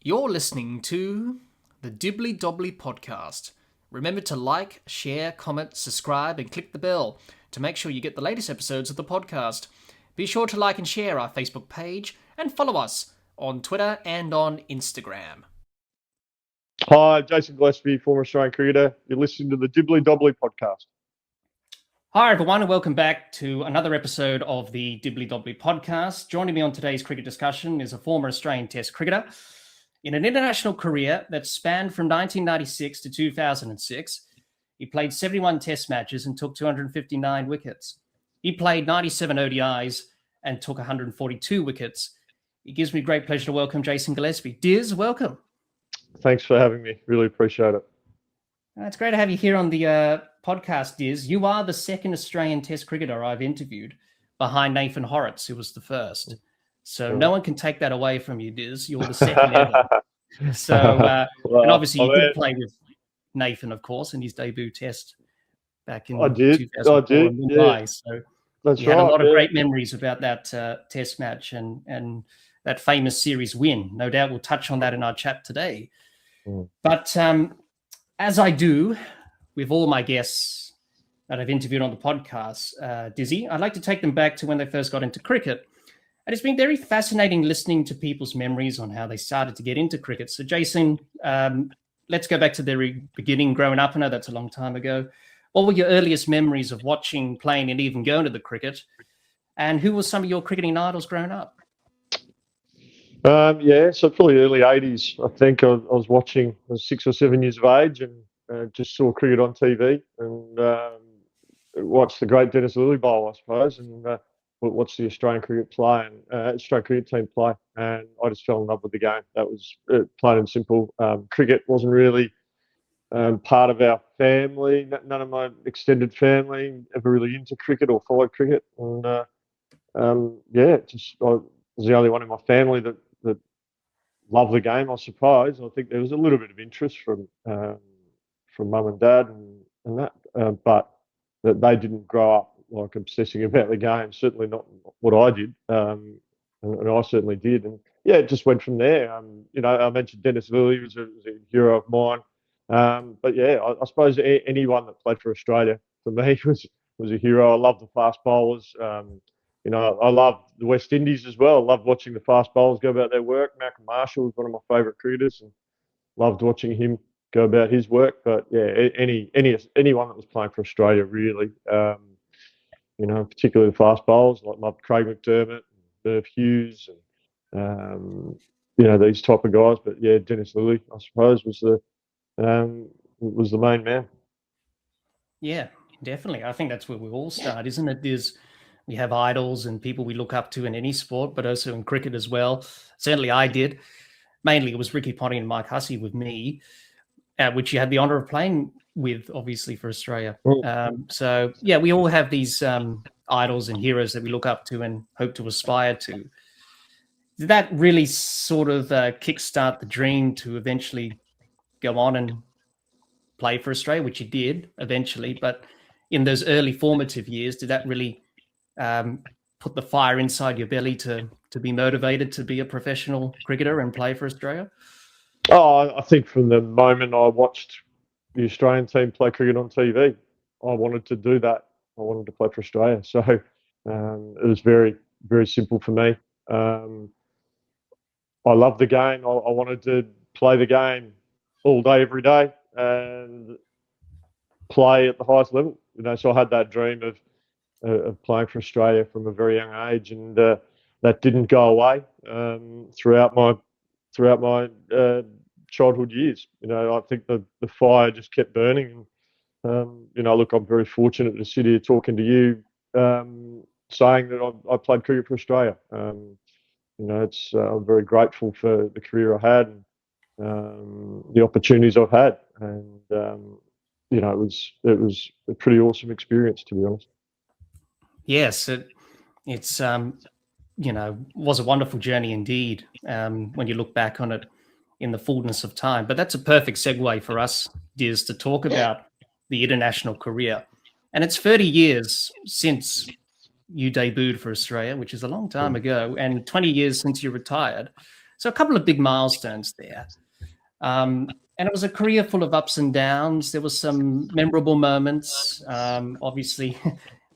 You're listening to the Dibbly Dobbly Podcast. Remember to like, share, comment, subscribe, and click the bell to make sure you get the latest episodes of the podcast. Be sure to like and share our Facebook page and follow us on Twitter and on Instagram. Hi, Jason Gillespie, former Australian cricketer. You're listening to the Dibbly Dobbly Podcast. Hi, everyone, and welcome back to another episode of the Dibbly Dobbly Podcast. Joining me on today's cricket discussion is a former Australian Test cricketer. In an international career that spanned from 1996 to 2006, he played 71 Test matches and took 259 wickets. He played 97 ODIs and took 142 wickets. It gives me great pleasure to welcome Jason Gillespie. Diz, welcome. Thanks for having me. Really appreciate it. It's great to have you here on the podcast, Diz. You are the second Australian Test cricketer I've interviewed, behind Nathan Horrocks, who was the first. So no one can take that away from you, Diz. You're the second ever. So, and obviously you did play with Nathan, of course, in his debut Test back in 2004 in Mumbai. Yeah. So that's you had a lot of great memories about that Test match and that famous series win. No doubt we'll touch on that in our chat today. But as I do with all my guests that I've interviewed on the podcast, Dizzy, I'd like to take them back to when they first got into cricket. And it's been very fascinating listening to people's memories on how they started to get into cricket. So, Jason, let's go back to the beginning, growing up. I know that's a long time ago. What were your earliest memories of watching, playing, and even going to the cricket? And who were some of your cricketing idols growing up? So probably early 80s, I think. I was watching, I was 6 or 7 years of age and just saw cricket on TV and watched the great Dennis Lillee bowl, I suppose, and watched the Australian cricket play and Australian cricket team play, and I just fell in love with the game. That was plain and simple. Cricket wasn't really part of our family. None of my extended family ever really into cricket or followed cricket, and I was the only one in my family that loved the game, I suppose. I think there was a little bit of interest from mum and dad and that, but that they didn't grow up like obsessing about the game. Certainly not what I did, and I certainly did. And yeah, it just went from there. I mentioned Dennis Lillee was a hero of mine. But yeah, I suppose anyone that played for Australia for me was a hero. I love the fast bowlers. I love the West Indies as well. I loved watching the fast bowlers go about their work. Malcolm Marshall was one of my favourite cricketers, and loved watching him go about his work. But yeah, anyone that was playing for Australia really, particularly the fast bowlers, like loved Craig McDermott, Merv Hughes, and these type of guys. But yeah, Dennis Lillee, I suppose, was the main man. Yeah, definitely. I think that's where we all start, isn't it? We have idols and people we look up to in any sport, but also in cricket as well. Certainly I did. Mainly it was Ricky Ponting and Mike Hussey with me, which you had the honour of playing with, obviously, for Australia. So, yeah, we all have these idols and heroes that we look up to and hope to aspire to. Did that really sort of kickstart the dream to eventually go on and play for Australia, which you did eventually? But in those early formative years, did that really put the fire inside your belly to be motivated to be a professional cricketer and play for Australia? Oh, I think from the moment I watched the Australian team play cricket on TV, I wanted to do that. I wanted to play for Australia. So it was very, very simple for me. I loved the game. I wanted to play the game all day, every day, and play at the highest level. So I had that dream of playing for Australia from a very young age, and that didn't go away throughout my childhood years. I think the fire just kept burning. And, look, I'm very fortunate to sit here talking to you, saying that I played cricket for Australia. I'm very grateful for the career I had and the opportunities I've had, and it was a pretty awesome experience, to be honest. Yes, it's was a wonderful journey indeed when you look back on it in the fullness of time. But that's a perfect segue for us, Diz, to talk about the international career. And it's 30 years since you debuted for Australia, which is a long time ago, and 20 years since you retired. So a couple of big milestones there. And it was a career full of ups and downs. There was some memorable moments. Obviously,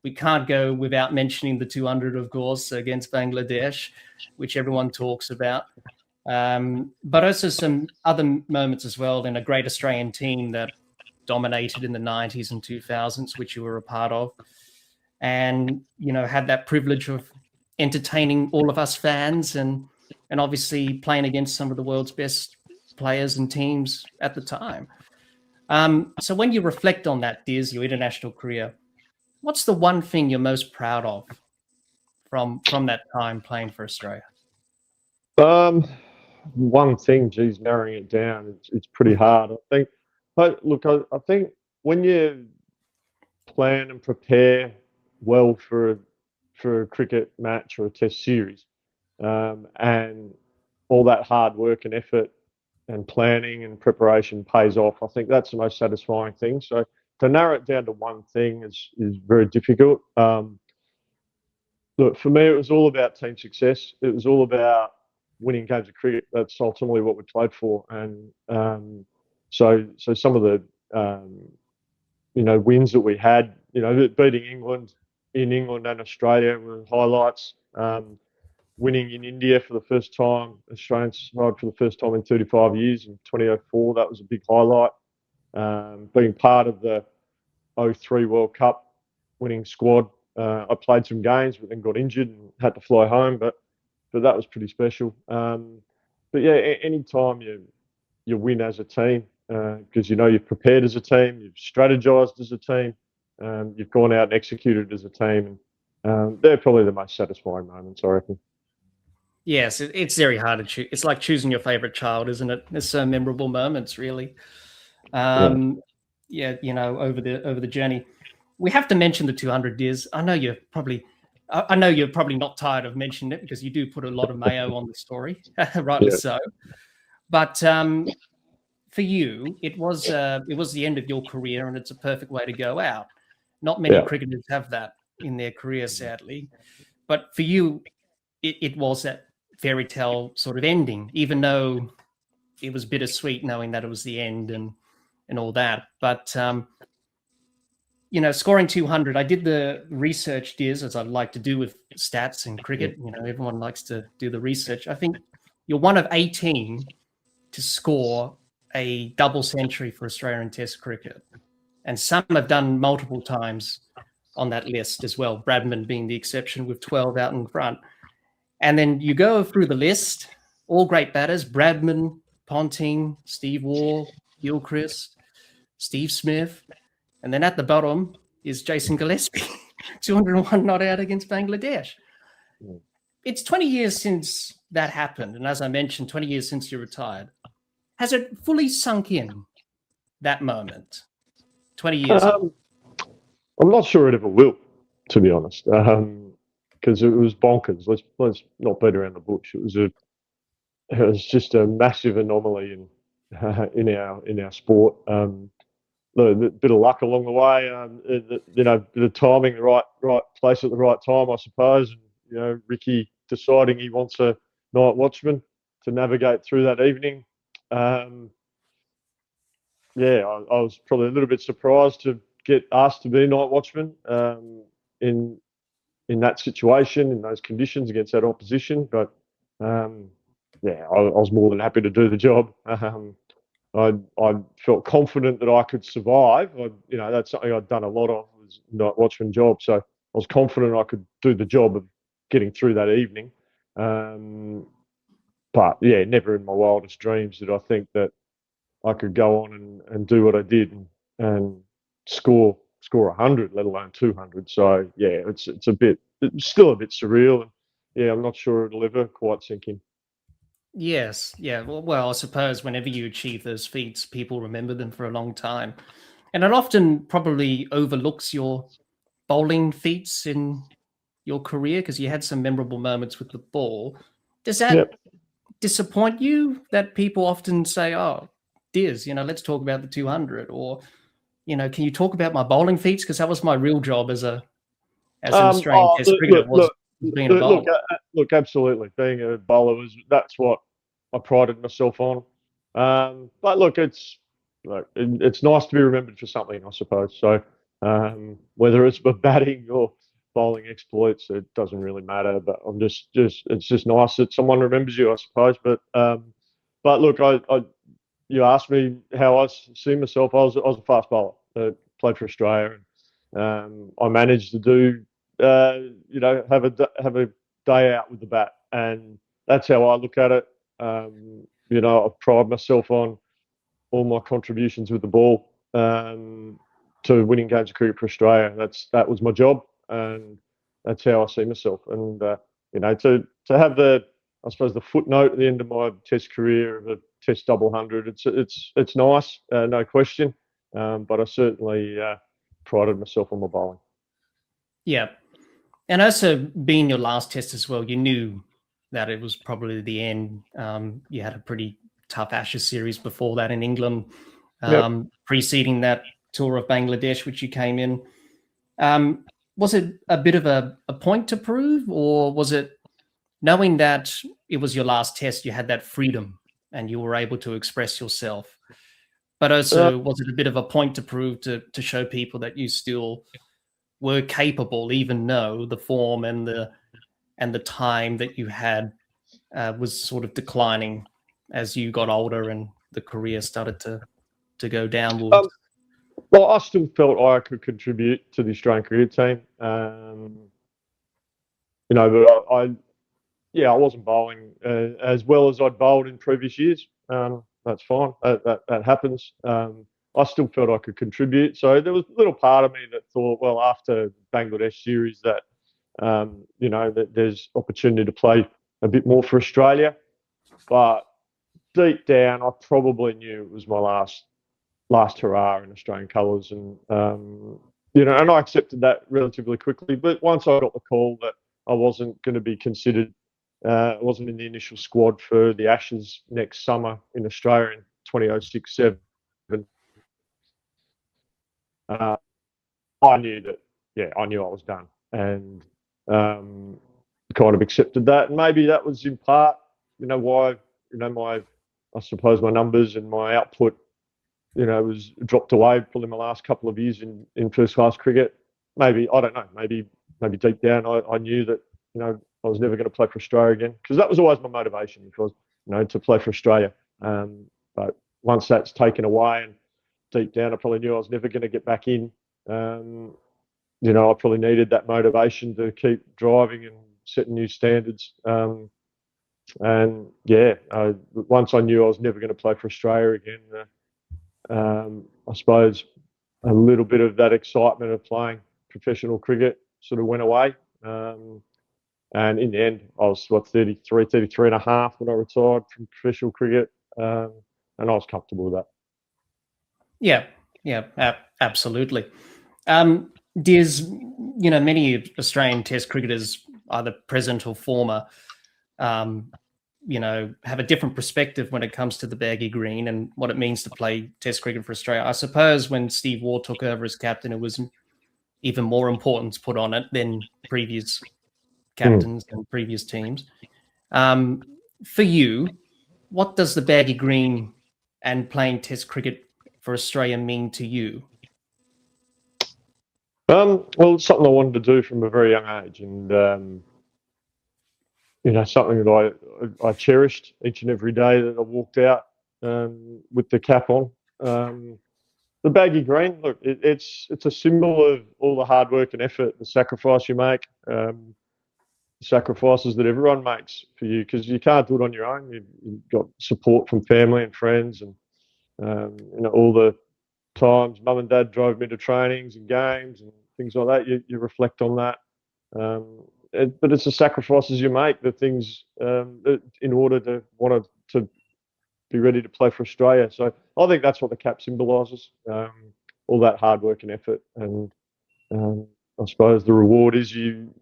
we can't go without mentioning the 200, of course, against Bangladesh, which everyone talks about. But also some other moments as well in a great Australian team that dominated in the 90s and 2000s, which you were a part of. And, had that privilege of entertaining all of us fans and obviously playing against some of the world's best players and teams at the time. So when you reflect on that, Diz, your international career, what's the one thing you're most proud of from that time playing for Australia? One thing, geez, narrowing it down, it's pretty hard. I think when you plan and prepare well for a cricket match or a test series, and all that hard work and effort and planning and preparation pays off, I think that's the most satisfying thing. So to narrow it down to one thing is very difficult. Look, for me, it was all about team success. It was all about winning games of cricket. That's ultimately what we played for. And so some of the wins that we had, beating England in England and Australia were highlights. Winning in India for the first time, Australian side for the first time in 35 years in 2004, that was a big highlight. Being part of the 2003 World Cup winning squad, I played some games but then got injured and had to fly home, but that was pretty special. But yeah, any time you win as a team, because you've prepared as a team, you've strategized as a team, you've gone out and executed as a team, and they're probably the most satisfying moments, I reckon. Yes, it's very hard to choose. It's like choosing your favorite child, isn't it? There's so memorable moments, really. Over the journey. We have to mention the 200, Diz. I know you're probably not tired of mentioning it because you do put a lot of mayo on the story, rightly so. But for you, it was the end of your career, and it's a perfect way to go out. Not many cricketers have that in their career, sadly. But for you, it was that fairy tale sort of ending, even though it was bittersweet knowing that it was the end and all that. But scoring 200, I did the research, Diz, as I like to do with stats and cricket. Everyone likes to do the research. I think you're one of 18 to score a double century for Australian Test cricket. And some have done multiple times on that list as well, Bradman being the exception with 12 out in front. And then you go through the list, all great batters, Bradman, Ponting, Steve Waugh, Gilchrist, Steve Smith. And then at the bottom is Jason Gillespie, 201 not out against Bangladesh. It's 20 years since that happened. And as I mentioned, 20 years since you retired. Has it fully sunk in, that moment, 20 years ago? I'm not sure it ever will, to be honest, because it was bonkers. Let's not beat around the bush. It was just a massive anomaly in our sport. A bit of luck along the way, bit of timing, the right place at the right time, I suppose. And, Ricky deciding he wants a night watchman to navigate through that evening. I was probably a little bit surprised to get asked to be a night watchman in that situation, in those conditions against that opposition. But I was more than happy to do the job. I felt confident that I could survive. That's something I'd done a lot of, was night watchman job. So I was confident I could do the job of getting through that evening. But yeah, never in my wildest dreams did I think that I could go on and do what I did and score 100, let alone 200. So yeah, it's still a bit surreal, and yeah, I'm not sure it'll ever quite sink in. Yes, yeah. Well, I suppose whenever you achieve those feats, people remember them for a long time, and it often probably overlooks your bowling feats in your career because you had some memorable moments with the ball. Does that disappoint you that people often say, "Oh, Diz, let's talk about the 200," or can you talk about my bowling feats because that was my real job as an Australian Test cricketer was being a bowler. Look, absolutely. Being a bowler that's what I prided myself on. But look, it's nice to be remembered for something, I suppose. So whether it's for batting or bowling exploits, it doesn't really matter. But it's just nice that someone remembers you, I suppose. But look, you asked me how I see myself. I was a fast bowler. Played for Australia, and I managed to do have a day out with the bat, and that's how I look at it. I pride myself on all my contributions with the ball to winning games of cricket for Australia. That was my job, and that's how I see myself. And to have I suppose the footnote at the end of my Test career of a Test double hundred, it's nice, no question. But I certainly prided myself on my bowling. Yeah, and also being your last Test as well, you knew that it was probably the end. You had a pretty tough Ashes series before that in England, preceding that tour of Bangladesh, which you came in. Was it a bit of a point to prove, or was it knowing that it was your last Test, you had that freedom and you were able to express yourself? But also, was it a bit of a point to prove to show people that you still were capable, even though the form and the time that you had was sort of declining as you got older and the career started to go downwards? Well, I still felt I could contribute to the Australian cricket team. But I wasn't bowling as well as I'd bowled in previous years. That's fine. That happens. I still felt I could contribute. So there was a little part of me that thought, well, after Bangladesh series, that that there's opportunity to play a bit more for Australia. But deep down, I probably knew it was my last hurrah in Australian colours, and and I accepted that relatively quickly. But once I got the call that I wasn't going to be considered, I wasn't in the initial squad for the Ashes next summer in Australia in 2006-07. I knew that, I knew I was done, and kind of accepted that. And maybe that was in part, why, I suppose my numbers and my output, was dropped away probably my last couple of years in first class cricket. Maybe, I don't know, maybe deep down I knew that, I was never going to play for Australia again, because that was always my motivation, because, to play for Australia. But once that's taken away, and deep down I probably knew I was never going to get back in. I probably needed that motivation to keep driving and setting new standards. Once I knew I was never going to play for Australia again, I suppose a little bit of that excitement of playing professional cricket sort of went away. And in the end, I was 33 and a half when I retired from professional cricket, and I was comfortable with that. Yeah, absolutely. There's, many Australian Test cricketers, either present or former, have a different perspective when it comes to the baggy green and what it means to play Test cricket for Australia. I suppose when Steve Waugh took over as captain, it was even more importance put on it than previous captains and previous teams. For you, what does the baggy green and playing Test cricket for Australia mean to you? Well, it's something I wanted to do from a very young age, and something that I cherished each and every day that I walked out with the cap on. The baggy green, look, it's a symbol of all the hard work and effort, the sacrifice you make, sacrifices that everyone makes for you, because you can't do it on your own. You've got support from family and friends, and all the times mum and dad drove me to trainings and games and things like that. You reflect on that, but it's the sacrifices you make, the things in order to want to be ready to play for Australia. So I think that's what the cap symbolises, all that hard work and effort. And I suppose the reward is you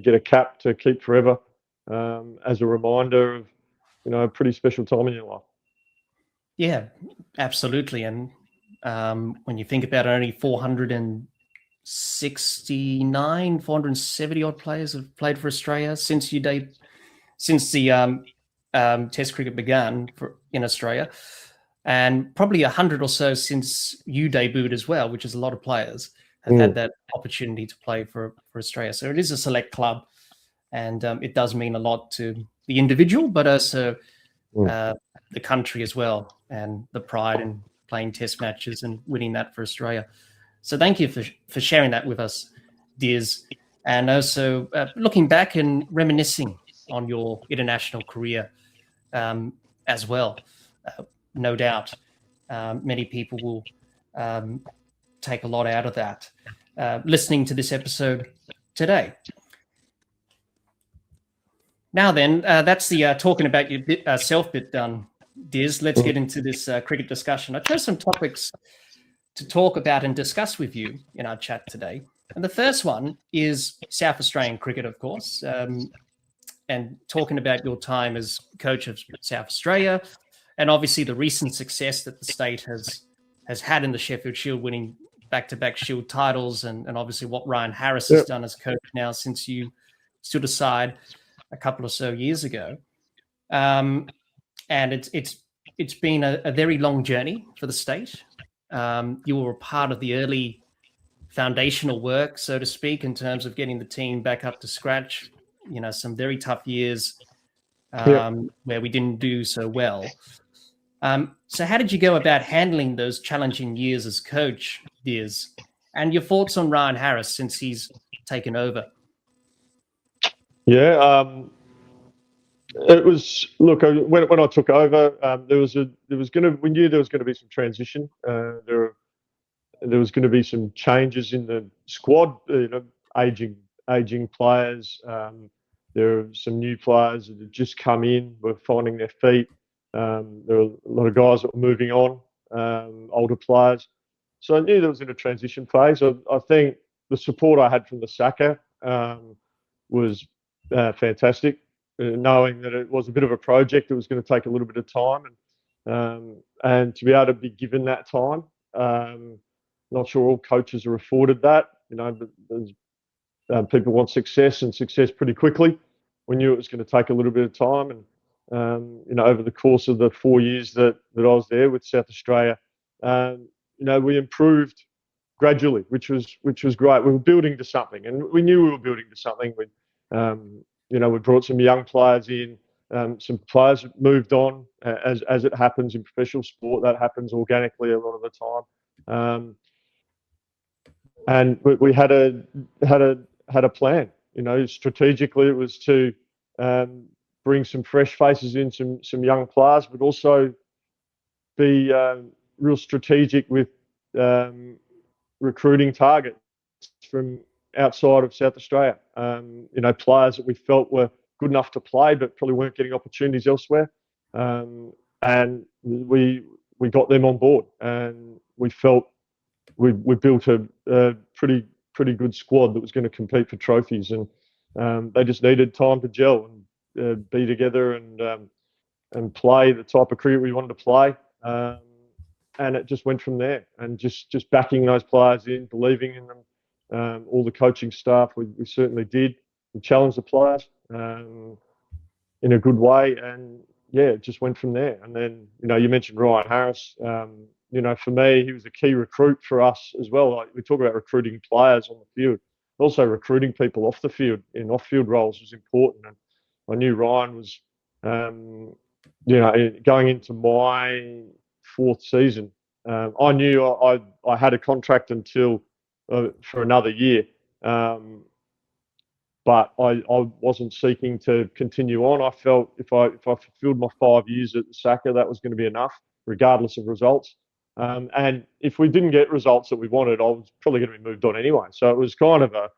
get a cap to keep forever, as a reminder of a pretty special time in your life. Yeah, absolutely. And when you think about it, only 470 odd players have played for Australia since the Test cricket began in Australia, and probably 100 or so since you debuted as well, which is a lot of players have had that opportunity to play for Australia. So it is a select club, and it does mean a lot to the individual, but also the country as well, and the pride in playing Test matches and winning that for Australia. So thank you for sharing that with us, Diz, and also looking back and reminiscing on your international career as well. No doubt, many people will take a lot out of that listening to this episode today. Now then, that's the talking about your self bit done, Diz. Let's get into this cricket discussion. I chose some topics to talk about and discuss with you in our chat today. And the first one is South Australian cricket, of course, and talking about your time as coach of South Australia, and obviously the recent success that the state has had in the Sheffield Shield, winning back-to-back Shield titles, and obviously what Ryan Harris has done as coach now since you stood aside a couple or so years ago. And it's been a very long journey for the state. You were a part of the early foundational work, so to speak, in terms of getting the team back up to scratch. You know, some very tough years where we didn't do so well. So how did you go about handling those challenging years as coach, Diz? And your thoughts on Ryan Harris since he's taken over? Yeah, it was. Look, when I took over, we knew there was going to be some transition. There was going to be some changes in the squad. Aging players. There are some new players that had just come in, were finding their feet. There were a lot of guys that were moving on, older players. So I knew there was in a transition phase. I think the support I had from the SACA was fantastic, knowing that it was a bit of a project. It was going to take a little bit of time, and to be able to be given that time. Not sure all coaches are afforded that. You know, but people want success and success pretty quickly. We knew it was going to take a little bit of time, and you know, over the course of the 4 years that I was there with South Australia, you know, we improved gradually, which was great. We were building to something, and we knew we were building to something. You know, we brought some young players in. Some players moved on, as it happens in professional sport. That happens organically a lot of the time. And we had a plan. You know, strategically, it was to bring some fresh faces in, some young players, but also be real strategic with recruiting targets from outside of South Australia. You know, players that we felt were good enough to play, but probably weren't getting opportunities elsewhere. And we got them on board, and we felt we built a pretty good squad that was going to compete for trophies, and they just needed time to gel and be together and play the type of cricket we wanted to play. And it just went from there, and just backing those players in, believing in them. All the coaching staff, we certainly did. We challenged the players in a good way, and yeah, it just went from there. And then, you know, you mentioned Ryan Harris. You know, for me, he was a key recruit for us as well. Like, we talk about recruiting players on the field, also recruiting people off the field in off-field roles was important. And I knew Ryan was, you know, going into my 4th season. I knew I had a contract until for another year, but I wasn't seeking to continue on. I felt if I fulfilled my 5 years at the SACA, that was going to be enough, regardless of results. And if we didn't get results that we wanted, I was probably going to be moved on anyway. So it was kind of a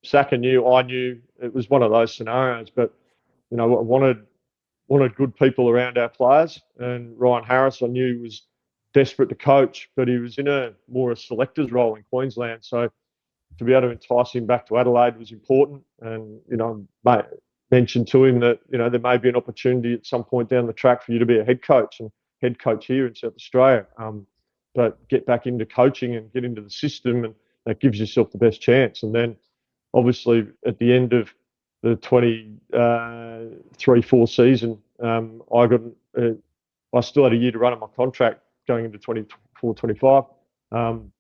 SACA knew, I knew. It was one of those scenarios. But you know, I wanted good people around our players, and Ryan Harris I knew was desperate to coach, but he was in a selector's role in Queensland. So to be able to entice him back to Adelaide was important. And you know, mentioned to him that, you know, there may be an opportunity at some point down the track for you to be a head coach here in South Australia. But get back into coaching and get into the system, and that gives yourself the best chance. And then, obviously, at the end of the 23-4 season, I still had a year to run on my contract going into 24-25,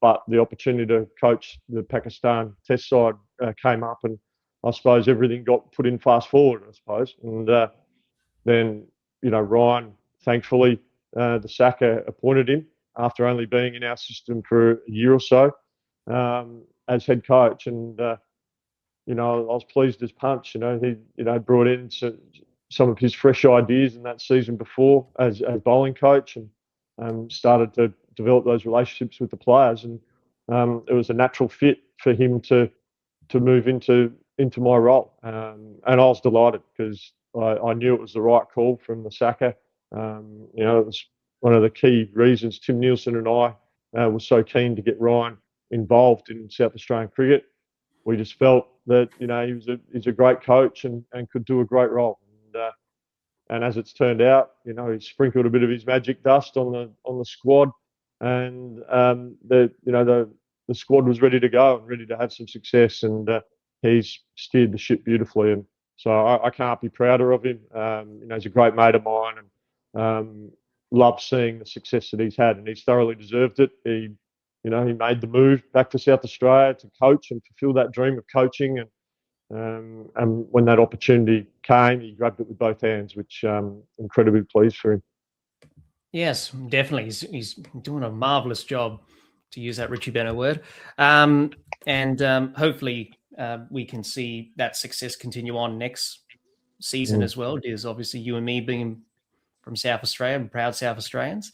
but the opportunity to coach the Pakistan Test side came up, and I suppose everything got put in fast forward, I suppose. And then, Ryan, thankfully, the Saka appointed him after only being in our system for a year or so as head coach. And, I was pleased as punch. He brought in some of his fresh ideas in that season before as bowling coach, and started to develop those relationships with the players. And it was a natural fit for him to move into my role. And I was delighted because I knew it was the right call from the Saka. It was one of the key reasons Tim Nielsen and I were so keen to get Ryan involved in South Australian cricket. We just felt that he's a great coach and could do a great role. And as it's turned out, he sprinkled a bit of his magic dust on the squad, and the squad was ready to go and ready to have some success. And he's steered the ship beautifully, and so I can't be prouder of him. He's a great mate of mine, and love seeing the success that he's had, and he's thoroughly deserved it. He made the move back to South Australia to coach and fulfil that dream of coaching, and when that opportunity came, he grabbed it with both hands, which incredibly pleased for him. Yes, definitely. He's doing a marvelous job, to use that Richie Beno word. And hopefully we can see that success continue on next season as well. There's obviously you and me being from South Australia, and proud South Australians.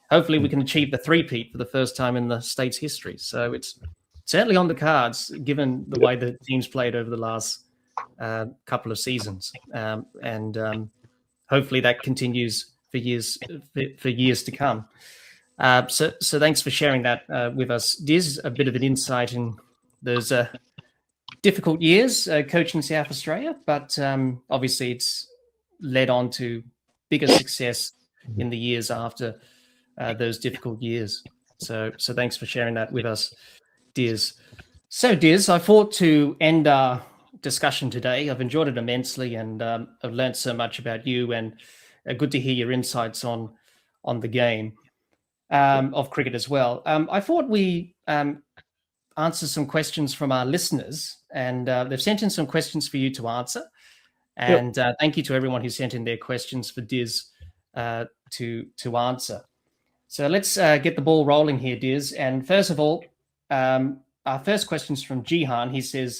Hopefully we can achieve the three-peat for the first time in the state's history. So it's certainly on the cards, given the way the team's played over the last couple of seasons, and hopefully that continues for years to come. So thanks for sharing that with us. Diz, a bit of an insight in those difficult years coaching South Australia, but obviously it's led on to bigger success in the years after those difficult years. So thanks for sharing that with us, Diz. So Diz, I thought to end our discussion today, I've enjoyed it immensely, and I've learned so much about you, and good to hear your insights on the game of cricket as well. I thought we answer some questions from our listeners, and they've sent in some questions for you to answer. And thank you to everyone who sent in their questions for Diz to answer. So let's get the ball rolling here, Diz. And first of all, our first question is from Jihan. He says,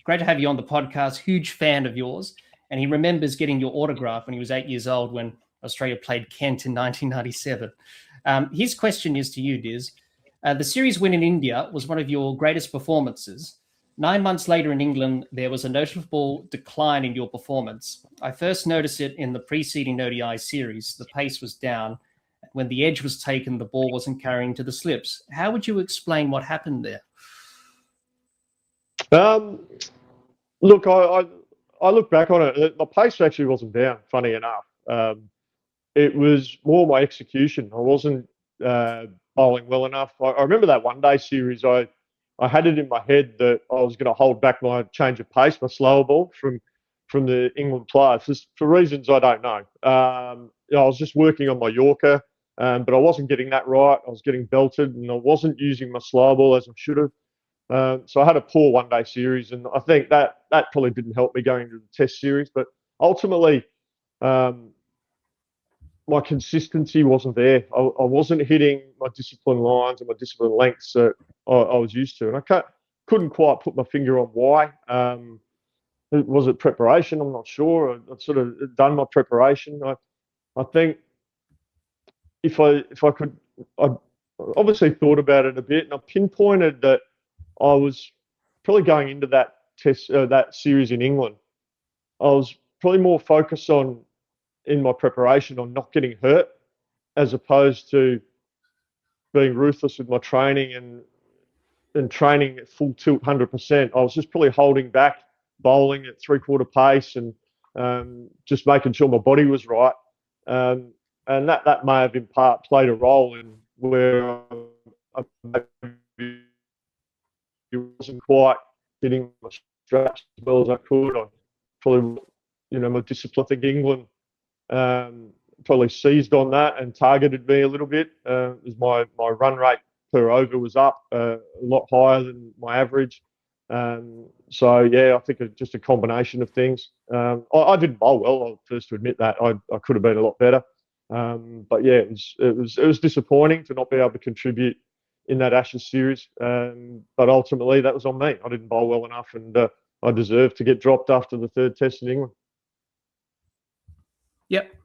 great to have you on the podcast. Huge fan of yours. And he remembers getting your autograph when he was 8 years old when Australia played Kent in 1997. His question is to you, Diz. The series win in India was one of your greatest performances. 9 months later in England, there was a noticeable decline in your performance. I first noticed it in the preceding ODI series. The pace was down. When the edge was taken, the ball wasn't carrying to the slips. How would you explain what happened there? Look, I look back on it. My pace actually wasn't down, funny enough. It was more my execution. I wasn't bowling well enough. I remember that one-day series, I had it in my head that I was going to hold back my change of pace, my slower ball from the England players, just for reasons I don't know. I was just working on my Yorker, but I wasn't getting that right. I was getting belted, and I wasn't using my slower ball as I should have. So I had a poor one-day series, and I think that probably didn't help me going into the Test series. But ultimately, my consistency wasn't there. I wasn't hitting my discipline lines and my discipline lengths that I was used to, and I couldn't quite put my finger on why. Was it preparation? I'm not sure. I'd sort of done my preparation. I think if I could, I obviously thought about it a bit, and I pinpointed that I was probably going into that test, that series in England. I was probably more focused in my preparation on not getting hurt, as opposed to being ruthless with my training and training at full tilt, 100%. I was just probably holding back, bowling at 3/4 pace, and just making sure my body was right. And that may have in part played a role in where I wasn't quite hitting my straps as well as I could. I probably, my discipline. I think England probably seized on that and targeted me a little bit. As my run rate per over was up a lot higher than my average. So yeah, I think it's just a combination of things. I didn't bowl well. I'm first to admit that. I could have been a lot better. But yeah, it was disappointing to not be able to contribute in that Ashes series. But ultimately, that was on me. I didn't bowl well enough, and I deserved to get dropped after the third test in England. Yep.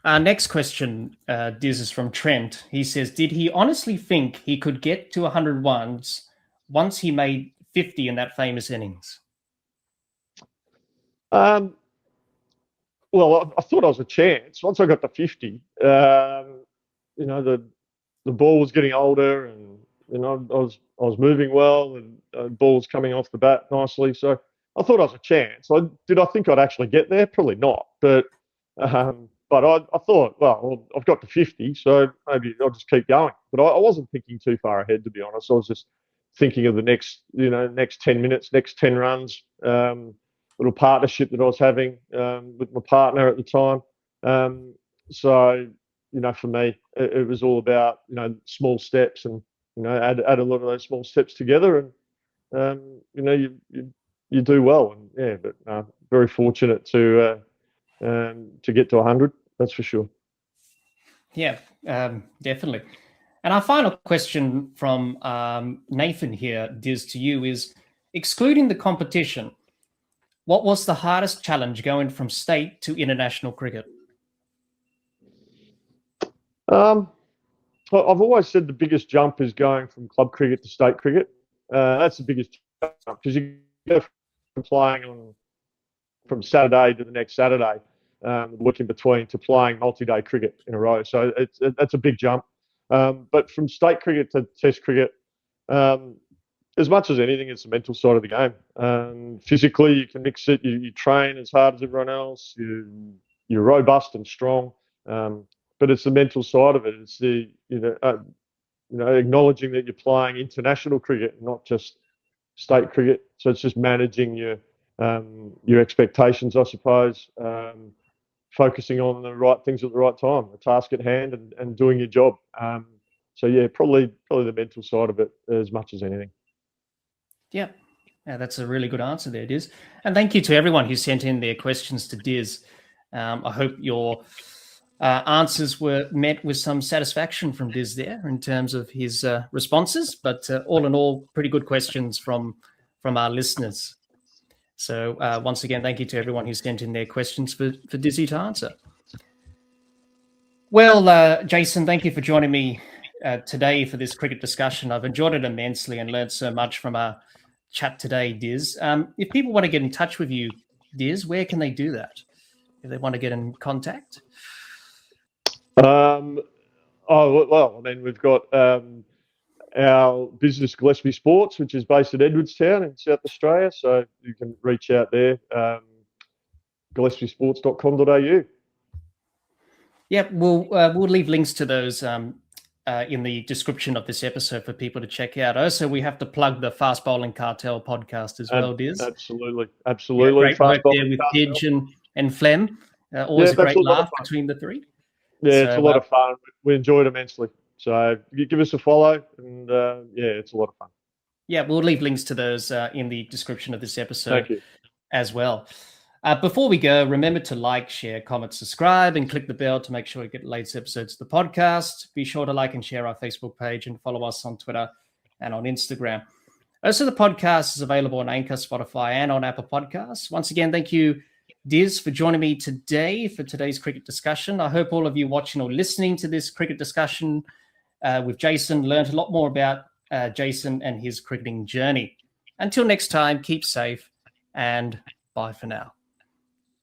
Next question, this is from Trent. He says, did he honestly think he could get to 100 once he made 50 in that famous innings? Well, I thought I was a chance. Once I got to 50, the ball was getting older, and I was moving well, and the ball was coming off the bat nicely. So I thought I was a chance. Did I think I'd actually get there? Probably not. But I thought, well, I've got to 50, so maybe I'll just keep going. But I wasn't thinking too far ahead, to be honest. I was just thinking of the next 10 minutes, next 10 runs, little partnership that I was having with my partner at the time. So, for me, it was all about, small steps and, add a lot of those small steps together, and, you do well. And yeah, but very fortunate to get to 100, that's for sure. Yeah, definitely. And our final question from Nathan here, Diz, to you is, excluding the competition, what was the hardest challenge going from state to international cricket? I've always said the biggest jump is going from club cricket to state cricket. That's the biggest jump, because you go from playing from Saturday to the next Saturday, week in between, to playing multi-day cricket in a row. So that's a big jump. But from state cricket to test cricket, as much as anything, it's the mental side of the game. Physically, you can mix it. You train as hard as everyone else. You're robust and strong. But it's the mental side of it. It's the acknowledging that you're playing international cricket, not just state cricket. So it's just managing your expectations, I suppose. Focusing on the right things at the right time, the task at hand, and doing your job. So yeah, probably the mental side of it as much as anything. Yeah, that's a really good answer there, Diz. And thank you to everyone who sent in their questions to Diz. I hope your answers were met with some satisfaction from Diz there in terms of his responses. But all in all, pretty good questions from our listeners. So once again, thank you to everyone who sent in their questions for Dizzy to answer. Well, Jason, thank you for joining me today for this cricket discussion. I've enjoyed it immensely and learned so much from our chat today, Diz. If people want to get in touch with you, Diz, where can they do that? If they want to get in contact? We've got our business, Gillespie Sports, which is based in Edwardstown in South Australia. So you can reach out there, gillespiesports.com.au. Yeah, we'll leave links to those in the description of this episode for people to check out. Also, we have to plug the Fast Bowling Cartel podcast as well, Diz. Absolutely. Yeah, great work there with Pidge and Flem. Always a great laugh between the three. Yeah, it's a lot of fun. We enjoyed it immensely. So you give us a follow, and it's a lot of fun. Yeah, we'll leave links to those in the description of this episode. Thank you. As well. Before we go, remember to like, share, comment, subscribe, and click the bell to make sure you get the latest episodes of the podcast. Be sure to like and share our Facebook page and follow us on Twitter and on Instagram. Also, the podcast is available on Anchor, Spotify, and on Apple Podcasts. Once again, thank you, Diz, for joining me today for today's cricket discussion. I hope all of you watching or listening to this cricket discussion with Jason learned a lot more about Jason and his cricketing journey. Until next time, keep safe and bye for now.